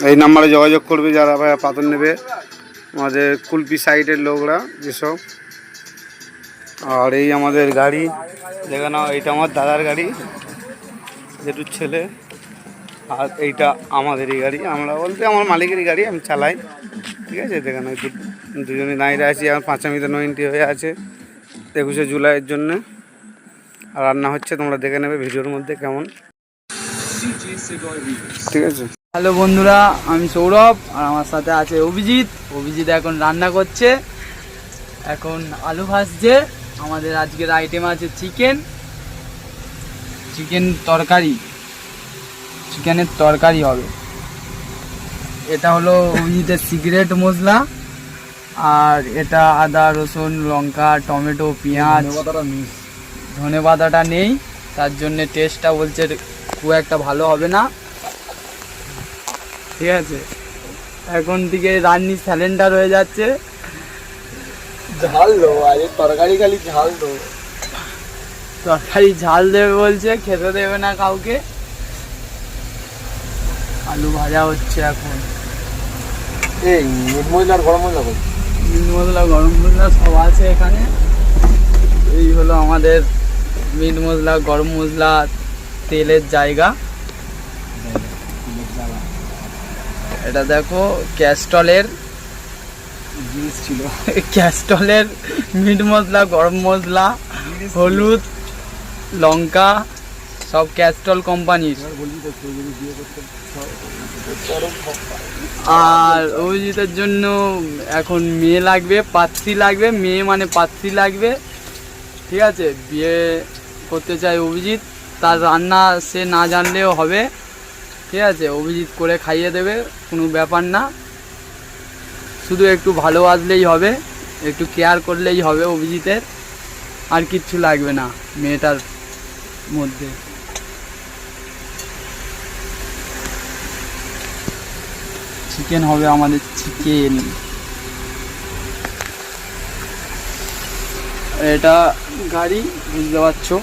এই নাম্বারে যোগাযোগ করবে যারা পাথর নেবে, আমাদের কুলপি সাইডের লোকরা যেসব। আর এই আমাদের গাড়ি দেখে নাও, এইটা আমার দাদার গাড়ি, জেঠুর ছেলে। আর এইটা আমাদেরই গাড়ি, আমরা বলতে আমার মালিকেরই গাড়ি, আমি চালাই। ঠিক আছে, দেখে নাও দুজনে দাঁড়িয়ে আছি। আর পাঁচামিতে 90 হয়ে আছে 21শে জুলাইয়ের জন্যে। আর রান্না হচ্ছে, তোমরা দেখে নেবে ভিডিওর মধ্যে কেমন। ঠিক আছে। হ্যালো বন্ধুরা, আমি সৌরভ আর আমার সাথে আছে অভিজিৎ। অভিজিৎ এখন রান্না করছে, এখন আলু ভাজছে। আমাদের আজকের আইটেম আছে চিকেনের তরকারি হবে। এটা হলো অভিজিতের সিক্রেট মশলা। আর এটা আদা রসুন লঙ্কা টমেটো পেঁয়াজ, ধনেপাতাটা নেই, তার জন্যে টেস্টটা বলছে খুব একটা ভালো হবে না। ঠিক আছে, এখন থেকে রান্নি স্যালেন্ডার হয়ে যাচ্ছে। ঝাল দেবো আজকে, তরকারি খালি ঝাল দেবো। তরকারি ঝাল দেবে বলছে, খেতে দেবে না কাউকে। আলু ভাজা হচ্ছে এখন। এই মিট মশলা আর গরম মশলা, মিট মশলা গরম মশলা সব আছে এখানে। এই হলো আমাদের মিট মশলা গরম মশলা তেলের জায়গা। এটা দেখো ক্যাস্টলের জিনিস ছিল, ক্যাস্টলের মিট মশলা গরম মশলা হলুদ লঙ্কা সব ক্যাস্টল কোম্পানির। আর অভিজিতের জন্য এখন মেয়ে লাগবে, পাত্রী লাগবে, মেয়ে মানে পাত্রী লাগবে। ঠিক আছে, বিয়ে করতে চাই অভিজিৎ, তার রান্না সে না জানলেও হবে। ঠিক আছে, অভিজিৎ করে খাইয়ে দেবে, কোনো ব্যাপার না। শুধু একটু ভালোবাসলেই হবে, একটু কেয়ার করলেই হবে অভিজিতের, আর কিচ্ছু লাগবে না মেয়েটার মধ্যে। চিকেন হবে আমাদের, চিকেন। এটা গাড়ি, বুঝতে পারছো।